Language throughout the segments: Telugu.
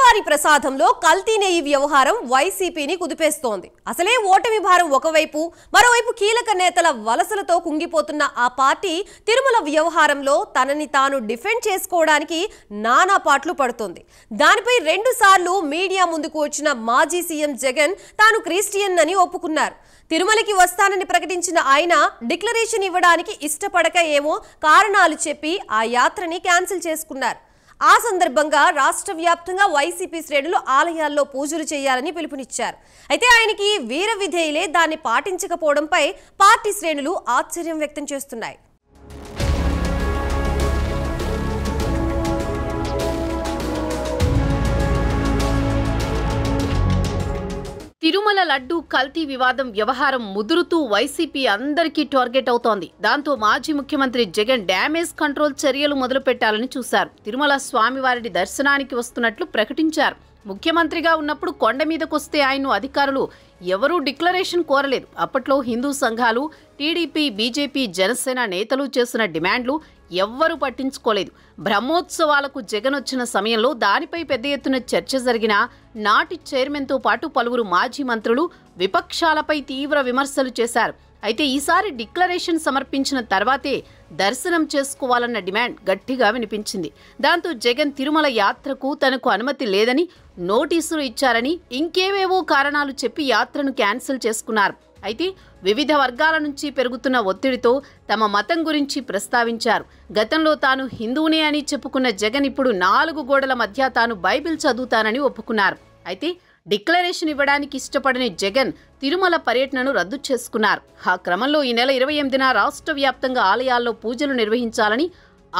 శ్రీవారి ప్రసాదంలో కల్తీ నెయ్యి వ్యవహారం వైసీపీని కుదిపేస్తోంది. అసలే ఓటమి భారం ఒకవైపు, మరోవైపు కీలక నేతల వలసలతో కుంగిపోతున్న ఆ పార్టీ తిరుమల వ్యవహారంలో తనని తాను డిఫెండ్ చేసుకోవడానికి నానా పాట్లు పడుతోంది. దానిపై 2 సార్లు మీడియా ముందుకు వచ్చిన మాజీ సీఎం జగన్ తాను క్రిస్టియన్ అని ఒప్పుకున్నారు. తిరుమలకి వస్తానని ప్రకటించిన ఆయన డిక్లరేషన్ ఇవ్వడానికి ఇష్టపడక ఏమో కారణాలు చెప్పి ఆ యాత్రని క్యాన్సిల్ చేసుకున్నారు. ఆ సందర్భంగా రాష్ట్ర వ్యాప్తంగా వైసీపీ శ్రేణులు ఆలయాల్లో పూజలు చేయాలని పిలుపునిచ్చారు. అయితే ఆయనకి వీర విధేయులే దాన్ని పాటించకపోవడంపై పార్టీ శ్రేణులు ఆశ్చర్యం వ్యక్తం చేస్తున్నాయి. తిరుమల లడ్డూ కల్తీ వివాదం వ్యవహారం ముదురుతూ వైసీపీ అందరికీ టార్గెట్ అవుతోంది. దాంతో మాజీ ముఖ్యమంత్రి జగన్ డ్యామేజ్ కంట్రోల్ చర్యలు మొదలుపెట్టాలని చూశారు. తిరుమల స్వామివారి దర్శనానికి వస్తున్నట్లు ప్రకటించారు. ముఖ్యమంత్రిగా ఉన్నప్పుడు కొండ మీదకొస్తే ఆయన్ను అధికారులు ఎవరూ డిక్లరేషన్ కోరలేదు. అప్పట్లో హిందూ సంఘాలు, టీడీపీ, బీజేపీ, జనసేన నేతలు చేసిన డిమాండ్లు ఎవ్వరూ పట్టించుకోలేదు. బ్రహ్మోత్సవాలకు జగన్ వచ్చిన సమయంలో దానిపై పెద్ద ఎత్తున చర్చ జరిగినా నాటి చైర్మన్తో పాటు పలువురు మాజీ మంత్రులు విపక్షాలపై తీవ్ర విమర్శలు చేశారు. అయితే ఈసారి డిక్లరేషన్ సమర్పించిన తర్వాతే దర్శనం చేసుకోవాలన్న డిమాండ్ గట్టిగా వినిపించింది. దాంతో జగన్ తిరుమల యాత్రకు తనకు అనుమతి లేదని నోటీసులు ఇచ్చారని, ఇంకేవేవో కారణాలు చెప్పి యాత్రను క్యాన్సిల్ చేసుకున్నారు. అయితే వివిధ వర్గాల నుంచి పెరుగుతున్న ఒత్తిడితో తమ మతం గురించి ప్రస్తావించారు. గతంలో తాను హిందువునే అని చెప్పుకున్న జగన్ ఇప్పుడు 4 గోడల మధ్య తాను బైబిల్ చదువుతానని ఒప్పుకున్నారు. అయితే డిక్లరేషన్ ఇవ్వడానికి ఇష్టపడని జగన్ తిరుమల పర్యటనను రద్దు చేసుకున్నారు. ఆ క్రమంలో ఈ నెల 28న రాష్ట్ర వ్యాప్తంగా ఆలయాల్లో పూజలు నిర్వహించాలని,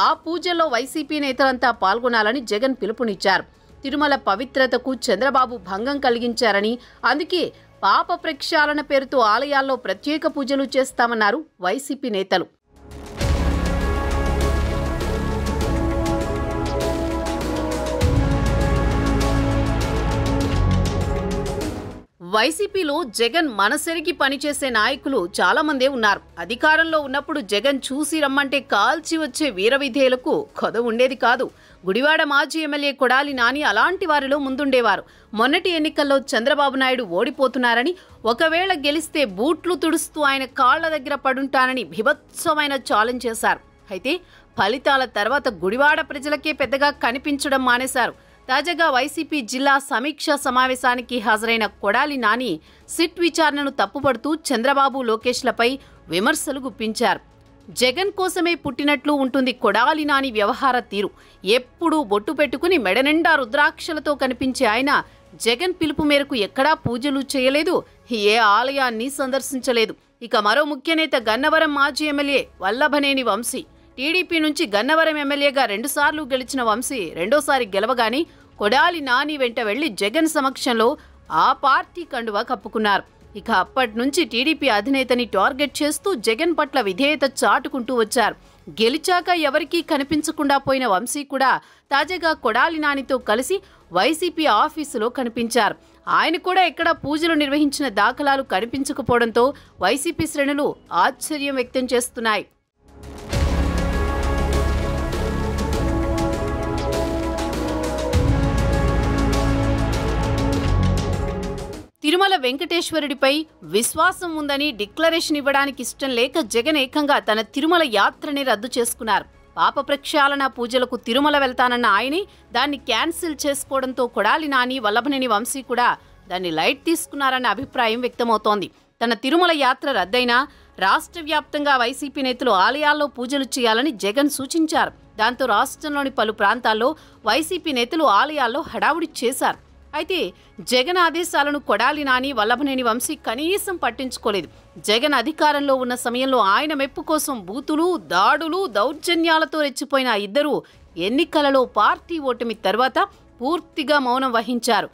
ఆ పూజల్లో వైసీపీ నేతలంతా పాల్గొనాలని జగన్ పిలుపునిచ్చారు. తిరుమల పవిత్రతకు చంద్రబాబు భంగం కలిగించారని, అందుకే పాప ప్రక్షాళన పేరుతో ఆలయాల్లో ప్రత్యేక పూజలు చేస్తామన్నారు వైసీపీ నేతలు. వైసీపీలో జగన్ మనసెరిగి పనిచేసే నాయకులు చాలా మందే ఉన్నారు. అధికారంలో ఉన్నప్పుడు జగన్ చూసి రమ్మంటే కాల్చి వచ్చే వీర విధేయులకు కొద ఉండేది కాదు. గుడివాడ మాజీ ఎమ్మెల్యే కొడాలి నాని అలాంటి వారిలో ముందుండేవారు. మొన్నటి ఎన్నికల్లో చంద్రబాబు నాయుడు ఓడిపోతున్నారని, ఒకవేళ గెలిస్తే బూట్లు తుడుస్తూ ఆయన కాళ్ల దగ్గర పడుంటానని భీభత్సమైన ఛాలెంజ్ చేశారు. అయితే ఫలితాల తర్వాత గుడివాడ ప్రజలకే పెద్దగా కనిపించడం మానేశారు. తాజాగా వైసీపీ జిల్లా సమీక్ష సమావేశానికి హాజరైన కొడాలి నాని సిట్ విచారణను తప్పుపడుతూ చంద్రబాబు, లోకేష్లపై విమర్శలు గుప్పించారు. జగన్ కోసమే పుట్టినట్లు ఉంటుంది కొడాలి నాని వ్యవహార తీరు. ఎప్పుడూ బొట్టు పెట్టుకుని మెడనిండా రుద్రాక్షలతో కనిపించే ఆయన జగన్ పిలుపు మేరకు ఎక్కడా పూజలు చేయలేదు, ఏ ఆలయాన్ని సందర్శించలేదు. ఇక మరో ముఖ్య నేత గన్నవరం మాజీ ఎమ్మెల్యే వల్లభనేని వంశీ. టీడీపీ నుంచి గన్నవరం ఎమ్మెల్యేగా 2 సార్లు గెలిచిన వంశీ రెండోసారి గెలవగానే కొడాలి నాని వెంట వెళ్లి జగన్ సమక్షంలో ఆ పార్టీ కండువా కప్పుకున్నారు. ఇక అప్పటి నుంచి టీడీపీ అధినేతని టార్గెట్ చేస్తూ జగన్ పట్ల విధేయత చాటుకుంటూ వచ్చారు. గెలిచాక ఎవరికీ కనిపించకుండా పోయిన వంశీ కూడా తాజాగా కొడాలి నానితో కలిసి వైసీపీ ఆఫీసులో కనిపించారు. ఆయన కూడా ఎక్కడా పూజలు నిర్వహించిన దాఖలాలు కనిపించకపోవడంతో వైసీపీ శ్రేణులు ఆశ్చర్యం వ్యక్తం చేస్తున్నాయి. తిరుమల వెంకటేశ్వరుడిపై విశ్వాసం ఉందని డిక్లరేషన్ ఇవ్వడానికి ఇష్టం లేక జగన్ ఏకంగా తన తిరుమల యాత్రని రద్దు చేసుకున్నారు. పాప ప్రక్షాళన పూజలకు తిరుమల వెళ్తానన్న ఆయనే దాన్ని క్యాన్సిల్ చేసుకోవడంతో కొడాలి నాని, వల్లభనేని వంశీ కూడా దాన్ని లైట్ తీసుకున్నారన్న అభిప్రాయం వ్యక్తమవుతోంది. తన తిరుమల యాత్ర రద్దయినా రాష్ట్ర వ్యాప్తంగా వైసీపీ నేతలు ఆలయాల్లో పూజలు చేయాలని జగన్ సూచించారు. దాంతో రాష్ట్రంలోని పలు ప్రాంతాల్లో వైసీపీ నేతలు ఆలయాల్లో హడావుడి చేశారు. అయితే జగన్ ఆదేశాలను కొడాలి నాని, వల్లభనేని వంశీ కనీసం పట్టించుకోలేదు. జగన్ అధికారంలో ఉన్న సమయంలో ఆయన మెప్పు కోసం బూతులు, దాడులు, దౌర్జన్యాలతో రెచ్చిపోయిన ఇద్దరు ఎన్నికలలో పార్టీ ఓటమి తర్వాత పూర్తిగా మౌనం వహించారు.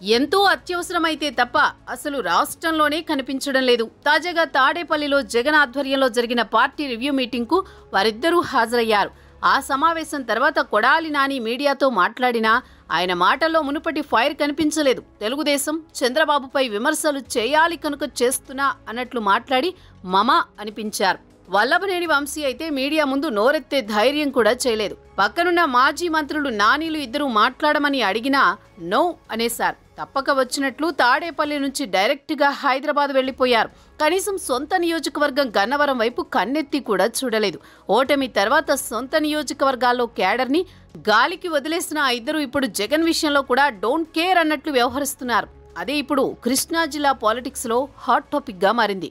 ఎంతో అత్యవసరమైతే తప్ప అసలు రాష్ట్రంలోనే కనిపించడం లేదు. తాజాగా తాడేపల్లిలో జగన్ ఆధ్వర్యంలో జరిగిన పార్టీ రివ్యూ మీటింగ్కు వారిద్దరూ హాజరయ్యారు. ఆ సమావేశం తర్వాత కొడాలి నాని మీడియాతో మాట్లాడినా ఆయన మాటల్లో మునుపటి ఫైర్ కనిపించలేదు. తెలుగుదేశం చంద్రబాబుపై విమర్శలు చేయాలి కనుక చేస్తున్నా అన్నట్లు మాట్లాడి మమ అనిపించారు. వల్లభనేని వంశీ అయితే మీడియా ముందు నోరెత్తే ధైర్యం కూడా చేయలేదు. పక్కనున్న మాజీ మంత్రులు నానీలు ఇద్దరు మాట్లాడమని అడిగినా నో అనేశారు. తప్పక వచ్చినట్లు తాడేపల్లి నుంచి డైరెక్ట్ గా హైదరాబాద్ వెళ్లిపోయారు. కనీసం సొంత నియోజకవర్గం గన్నవరం వైపు కన్నెత్తి కూడా చూడలేదు. ఓటమి తర్వాత సొంత నియోజకవర్గాల్లో క్యాడర్ని గాలికి వదిలేసిన ఆ ఇద్దరు ఇప్పుడు జగన్ విషయంలో కూడా డోంట్ కేర్ అన్నట్లు వ్యవహరిస్తున్నారు. అదే ఇప్పుడు కృష్ణా జిల్లా పాలిటిక్స్ లో హాట్ టాపిక్ గా మారింది.